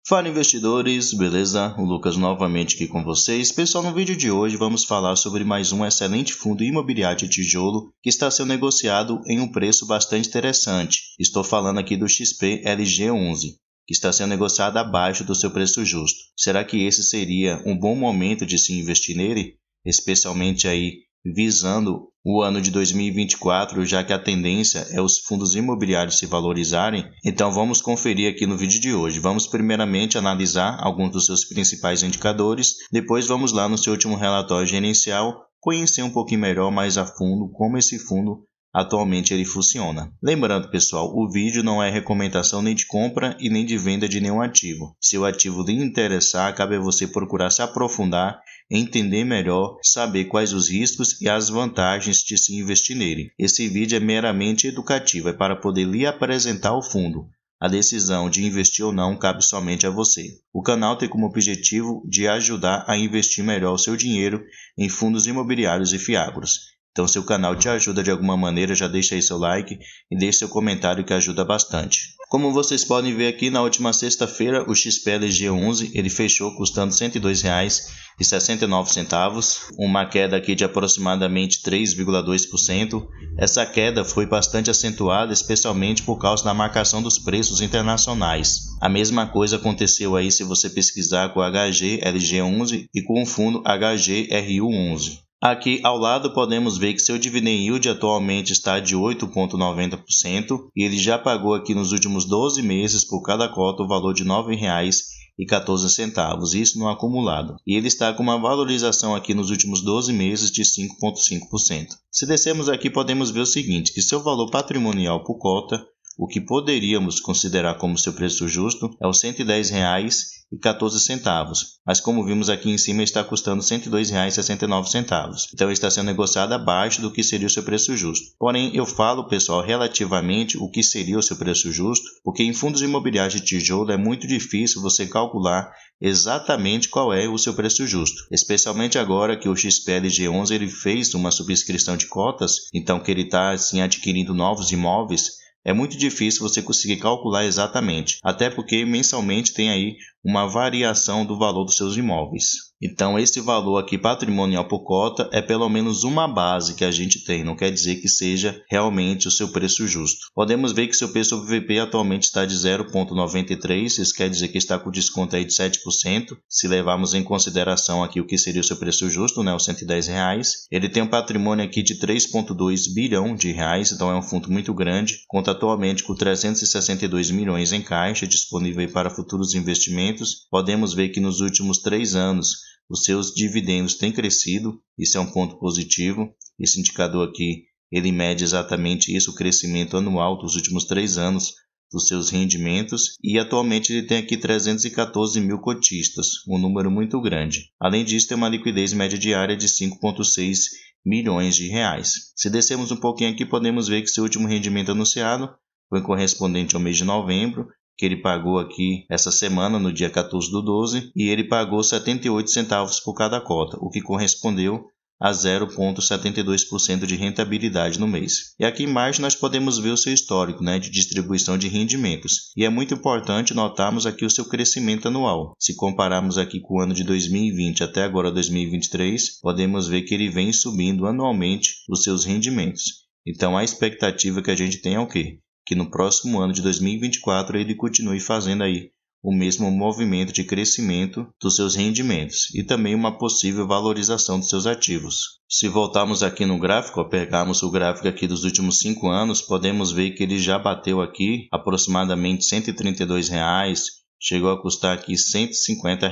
Fala investidores, beleza? O Lucas novamente aqui com vocês. Pessoal, no vídeo de hoje vamos falar sobre mais um excelente fundo imobiliário de tijolo que está sendo negociado em um preço bastante interessante. Estou falando aqui do XP-LG11, que está sendo negociado abaixo do seu preço justo. Será que esse seria um bom momento de se investir nele? Especialmente aí visando o ano de 2024, já que a tendência é os fundos imobiliários se valorizarem. Então vamos conferir aqui no vídeo de hoje. Vamos primeiramente analisar alguns dos seus principais indicadores, depois vamos lá no seu último relatório gerencial, conhecer um pouquinho melhor mais a fundo como esse fundo atualmente ele funciona. Lembrando, pessoal, o vídeo não é recomendação nem de compra e nem de venda de nenhum ativo. Se o ativo lhe interessar, cabe a você procurar se aprofundar, entender melhor, saber quais os riscos e as vantagens de se investir nele. Esse vídeo é meramente educativo, é para poder lhe apresentar o fundo. A decisão de investir ou não cabe somente a você. O canal tem como objetivo de ajudar a investir melhor o seu dinheiro em fundos imobiliários e fiagros. Então, se o canal te ajuda de alguma maneira, já deixa aí seu like e deixe seu comentário que ajuda bastante. Como vocês podem ver aqui, na última sexta-feira, o XP-LG11 ele fechou custando R$ 102,69, uma queda aqui de aproximadamente 3,2%. Essa queda foi bastante acentuada, especialmente por causa da marcação dos preços internacionais. A mesma coisa aconteceu aí se você pesquisar com o HG-LG11 e com o fundo HGRU11. Aqui ao lado podemos ver que seu dividend yield atualmente está de 8,90% e ele já pagou aqui nos últimos 12 meses por cada cota o valor de R$ 9,14, isso no acumulado. E ele está com uma valorização aqui nos últimos 12 meses de 5,5%. Se descermos aqui podemos ver o seguinte, que seu valor patrimonial por cota, o que poderíamos considerar como seu preço justo, é os R$ 110,14, mas como vimos aqui em cima está custando R$ 102,69, então está sendo negociado abaixo do que seria o seu preço justo. Porém, eu falo, pessoal, relativamente o que seria o seu preço justo, porque em fundos imobiliários de tijolo é muito difícil você calcular exatamente qual é o seu preço justo, especialmente agora que o XP-LG11 ele fez uma subscrição de cotas, então que ele está assim, adquirindo novos imóveis. É muito difícil você conseguir calcular exatamente, até porque mensalmente tem aí uma variação do valor dos seus imóveis. Então esse valor aqui patrimonial por cota é pelo menos uma base que a gente tem, não quer dizer que seja realmente o seu preço justo. Podemos ver que seu preço sobre VP atualmente está de 0,93, isso quer dizer que está com desconto aí de 7%, se levarmos em consideração aqui o que seria o seu preço justo, né, os R$ 110. Ele tem um patrimônio aqui de 3,2 bilhão de reais, então é um fundo muito grande, conta atualmente com 362 milhões em caixa disponível para futuros investimentos. Podemos ver que nos últimos 3 anos os seus dividendos têm crescido, isso é um ponto positivo. Esse indicador aqui, ele mede exatamente isso, o crescimento anual dos últimos 3 anos dos seus rendimentos, e atualmente ele tem aqui 314 mil cotistas, um número muito grande. Além disso, tem uma liquidez média diária de 5,6 milhões de reais. Se descermos um pouquinho aqui, podemos ver que seu último rendimento anunciado foi correspondente ao mês de novembro, que ele pagou aqui essa semana, no dia 14/12, e ele pagou 78 centavos por cada cota, o que correspondeu a 0,72% de rentabilidade no mês. E aqui embaixo nós podemos ver o seu histórico, de distribuição de rendimentos. E é muito importante notarmos aqui o seu crescimento anual. Se compararmos aqui com o ano de 2020 até agora 2023, podemos ver que ele vem subindo anualmente os seus rendimentos. Então a expectativa que a gente tem é o quê? Que no próximo ano de 2024 ele continue fazendo aí o mesmo movimento de crescimento dos seus rendimentos e também uma possível valorização dos seus ativos. Se voltarmos aqui no gráfico, pegarmos o gráfico aqui dos últimos 5 anos, podemos ver que ele já bateu aqui aproximadamente R$ 132, chegou a custar aqui R$ 150.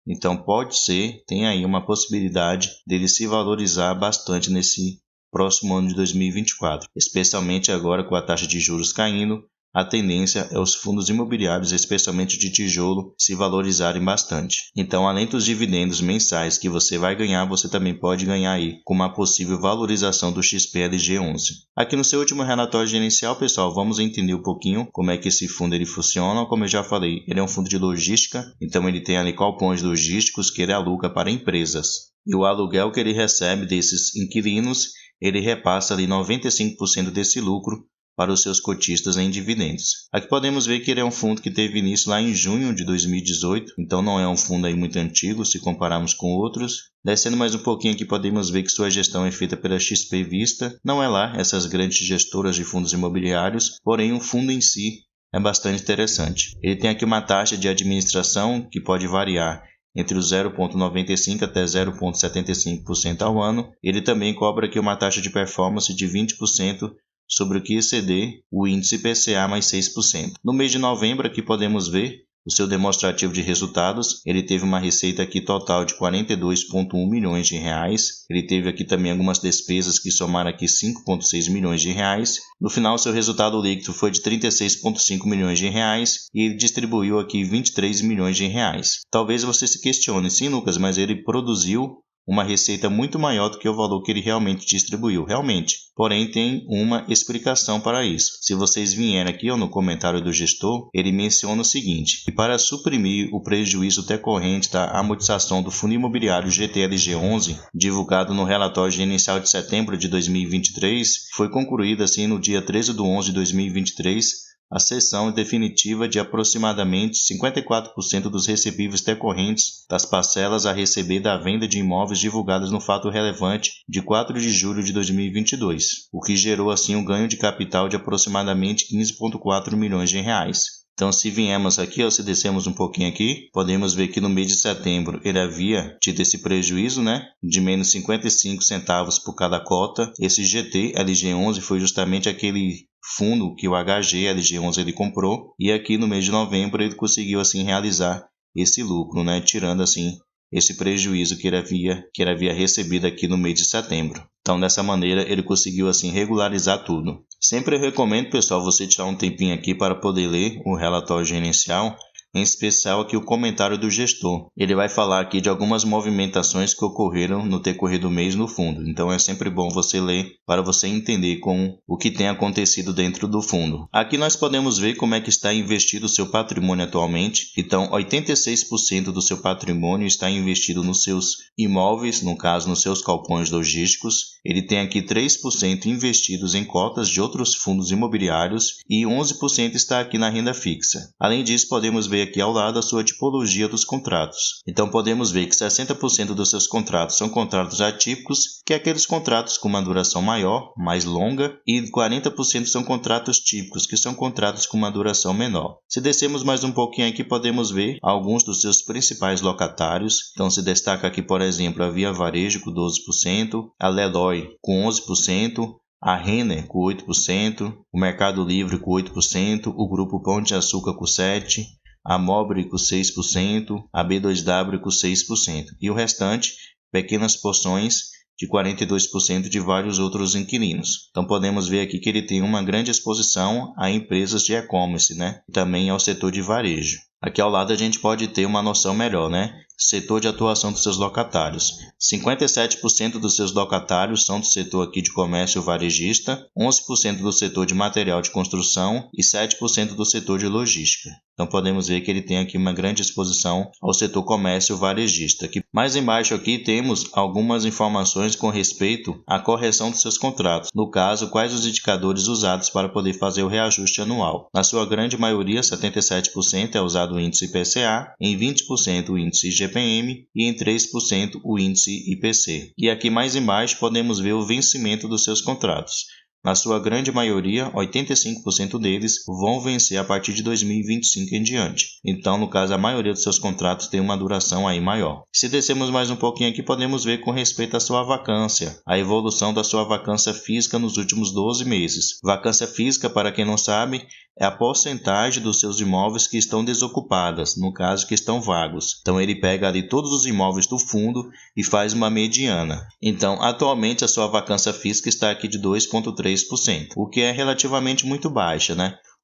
Então pode ser, tem aí uma possibilidade dele se valorizar bastante nesse próximo ano de 2024, especialmente agora com a taxa de juros caindo. A tendência é os fundos imobiliários, especialmente de tijolo, se valorizarem bastante. Então, além dos dividendos mensais que você vai ganhar, você também pode ganhar aí com uma possível valorização do XP-LG11. Aqui no seu último relatório gerencial, pessoal, vamos entender um pouquinho como é que esse fundo ele funciona. Como eu já falei, ele é um fundo de logística, então ele tem ali galpões logísticos que ele aluga para empresas. E o aluguel que ele recebe desses inquilinos, ele repassa ali 95% desse lucro para os seus cotistas em dividendos. Aqui podemos ver que ele é um fundo que teve início lá em junho de 2018, então não é um fundo aí muito antigo se compararmos com outros. Descendo mais um pouquinho aqui podemos ver que sua gestão é feita pela XP Vista, não é lá essas grandes gestoras de fundos imobiliários, porém o fundo em si é bastante interessante. Ele tem aqui uma taxa de administração que pode variar entre o 0,95% até 0,75% ao ano. Ele também cobra aqui uma taxa de performance de 20% sobre o que exceder o índice IPCA mais 6%. No mês de novembro aqui podemos ver o seu demonstrativo de resultados. Ele teve uma receita aqui total de 42,1 milhões de reais. Ele teve aqui também algumas despesas que somaram aqui 5,6 milhões de reais. No final, seu resultado líquido foi de 36,5 milhões de reais e ele distribuiu aqui 23 milhões de reais. Talvez você se questione, sim, Lucas, mas ele produziu uma receita muito maior do que o valor que ele realmente distribuiu, realmente. Porém, tem uma explicação para isso. Se vocês vierem aqui no comentário do gestor, ele menciona o seguinte, que para suprimir o prejuízo decorrente da amortização do fundo imobiliário GTLG11, divulgado no relatório gerencial de setembro de 2023, foi concluída assim no dia 13/11 de 2023, a cessão definitiva de aproximadamente 54% dos recebíveis decorrentes das parcelas a receber da venda de imóveis divulgadas no fato relevante de 4 de julho de 2022, o que gerou assim um ganho de capital de aproximadamente 15,4 milhões de reais. Então, se viemos aqui, ou se descemos um pouquinho aqui, podemos ver que no mês de setembro ele havia tido esse prejuízo, de menos 55 centavos por cada cota. Esse GT-LG11 foi justamente aquele fundo que o HG-LG11 ele comprou, e aqui no mês de novembro ele conseguiu assim realizar esse lucro, tirando assim esse prejuízo que ele havia recebido aqui no mês de setembro. Então, dessa maneira, ele conseguiu assim regularizar tudo. Sempre eu recomendo, pessoal, você tirar um tempinho aqui para poder ler o relatório gerencial, em especial aqui o comentário do gestor. Ele vai falar aqui de algumas movimentações que ocorreram no decorrer do mês no fundo. Então é sempre bom você ler para você entender com o que tem acontecido dentro do fundo. Aqui nós podemos ver como é que está investido o seu patrimônio atualmente. Então 86% do seu patrimônio está investido nos seus imóveis, no caso nos seus galpões logísticos. Ele tem aqui 3% investidos em cotas de outros fundos imobiliários e 11% está aqui na renda fixa. Além disso, podemos ver aqui ao lado a sua tipologia dos contratos. Então podemos ver que 60% dos seus contratos são contratos atípicos, que é aqueles contratos com uma duração maior, mais longa, e 40% são contratos típicos, que são contratos com uma duração menor. Se descermos mais um pouquinho aqui, podemos ver alguns dos seus principais locatários. Então se destaca aqui, por exemplo, a Via Varejo com 12%, a Leloy com 11%, a Renner com 8%, o Mercado Livre com 8%, o Grupo Pão de Açúcar com 7%, a Mobile com 6%, a B2W com 6%, e o restante, pequenas porções de 42% de vários outros inquilinos. Então podemos ver aqui que ele tem uma grande exposição a empresas de e-commerce, e também ao setor de varejo. Aqui ao lado a gente pode ter uma noção melhor, Setor de atuação dos seus locatários. 57% dos seus locatários são do setor aqui de comércio varejista, 11% do setor de material de construção e 7% do setor de logística. Então podemos ver que ele tem aqui uma grande exposição ao setor comércio varejista. Aqui, mais embaixo aqui temos algumas informações com respeito à correção dos seus contratos. No caso, quais os indicadores usados para poder fazer o reajuste anual. Na sua grande maioria, 77% é usado o índice IPCA, em 20% o índice IGPM e em 3% o índice IPC. E aqui mais embaixo podemos ver o vencimento dos seus contratos. Na sua grande maioria, 85% deles vão vencer a partir de 2025 em diante. Então, no caso, a maioria dos seus contratos tem uma duração aí maior. Se descermos mais um pouquinho aqui, podemos ver com respeito à sua vacância, a evolução da sua vacância física nos últimos 12 meses. Vacância física, para quem não sabe, é a porcentagem dos seus imóveis que estão desocupadas, no caso que estão vagos. Então ele pega ali todos os imóveis do fundo e faz uma mediana. Então atualmente a sua vacância física está aqui de 2,3%, o que é relativamente muito baixa,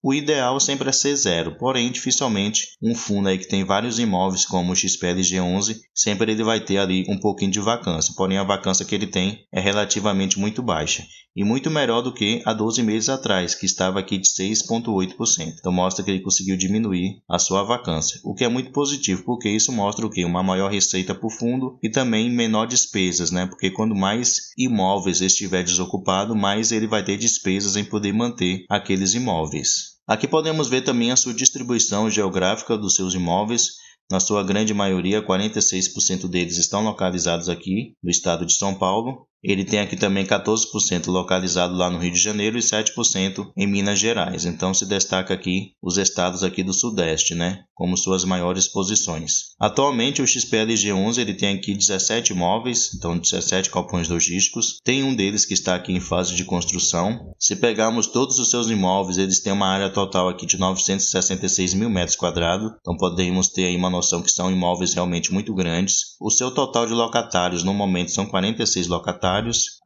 O ideal sempre é ser zero, porém dificilmente um fundo aí que tem vários imóveis como o XPLG11, sempre ele vai ter ali um pouquinho de vacância, porém a vacância que ele tem é relativamente muito baixa. e muito melhor do que há 12 meses atrás, que estava aqui de 6,8%. Então mostra que ele conseguiu diminuir a sua vacância, o que é muito positivo, porque isso mostra o quê? Uma maior receita para o fundo e também menor despesas, né? Porque quando mais imóveis estiver desocupado, mais ele vai ter despesas em poder manter aqueles imóveis. Aqui podemos ver também a sua distribuição geográfica dos seus imóveis. Na sua grande maioria, 46% deles estão localizados aqui no estado de São Paulo. Ele tem aqui também 14% localizado lá no Rio de Janeiro e 7% em Minas Gerais. Então se destaca aqui os estados aqui do Sudeste, né, como suas maiores posições. Atualmente o XPLG11 ele tem aqui 17 imóveis, então 17 galpões logísticos. Tem um deles que está aqui em fase de construção. Se pegarmos todos os seus imóveis, eles têm uma área total aqui de 966 mil metros quadrados. Então podemos ter aí uma noção que são imóveis realmente muito grandes. O seu total de locatários no momento são 46 locatários.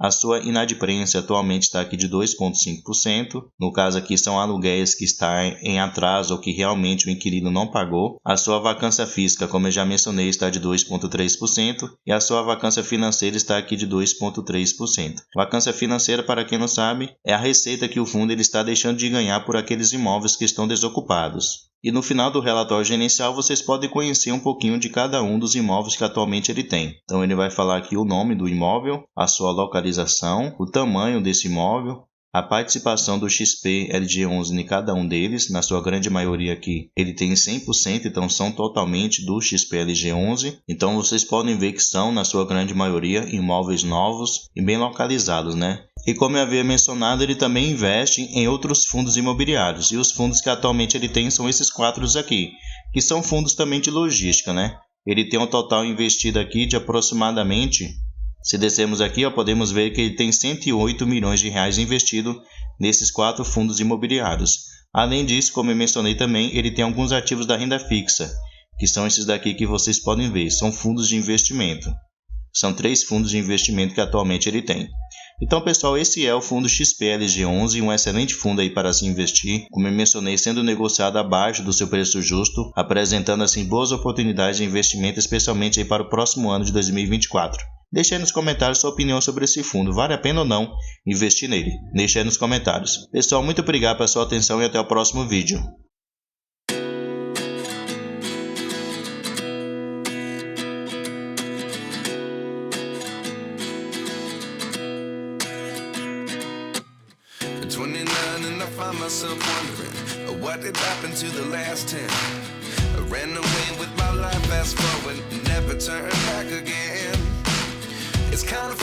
A sua inadimplência atualmente está aqui de 2,5%. No caso aqui são aluguéis que estão em atraso ou que realmente o inquilino não pagou. A sua vacância física, como eu já mencionei, está de 2,3% e a sua vacância financeira está aqui de 2,3%. Vacância financeira, para quem não sabe, é a receita que o fundo ele está deixando de ganhar por aqueles imóveis que estão desocupados. E no final do relatório gerencial vocês podem conhecer um pouquinho de cada um dos imóveis que atualmente ele tem. Então ele vai falar aqui o nome do imóvel, a sua localização, o tamanho desse imóvel, a participação do XPLG11 em cada um deles, na sua grande maioria aqui ele tem 100%, então são totalmente do XPLG11. Então vocês podem ver que são, na sua grande maioria, imóveis novos e bem localizados, né? E como eu havia mencionado, ele também investe em outros fundos imobiliários. E os fundos que atualmente ele tem são esses 4 aqui, que são fundos também de logística, né? Ele tem um total investido aqui de aproximadamente, se descermos aqui, podemos ver que ele tem 108 milhões de reais investido nesses 4 fundos imobiliários. Além disso, como eu mencionei também, ele tem alguns ativos da renda fixa, que são esses daqui que vocês podem ver, são fundos de investimento. São 3 fundos de investimento que atualmente ele tem. Então, pessoal, esse é o fundo XPLG11, um excelente fundo aí para se investir, como eu mencionei, sendo negociado abaixo do seu preço justo, apresentando assim boas oportunidades de investimento, especialmente aí para o próximo ano de 2024. Deixe aí nos comentários sua opinião sobre esse fundo, vale a pena ou não investir nele? Deixe aí nos comentários. Pessoal, muito obrigado pela sua atenção e até o próximo vídeo. Find myself wondering what did happen to the last 10. I ran away with my life, fast forward, never turn back again. It's kind of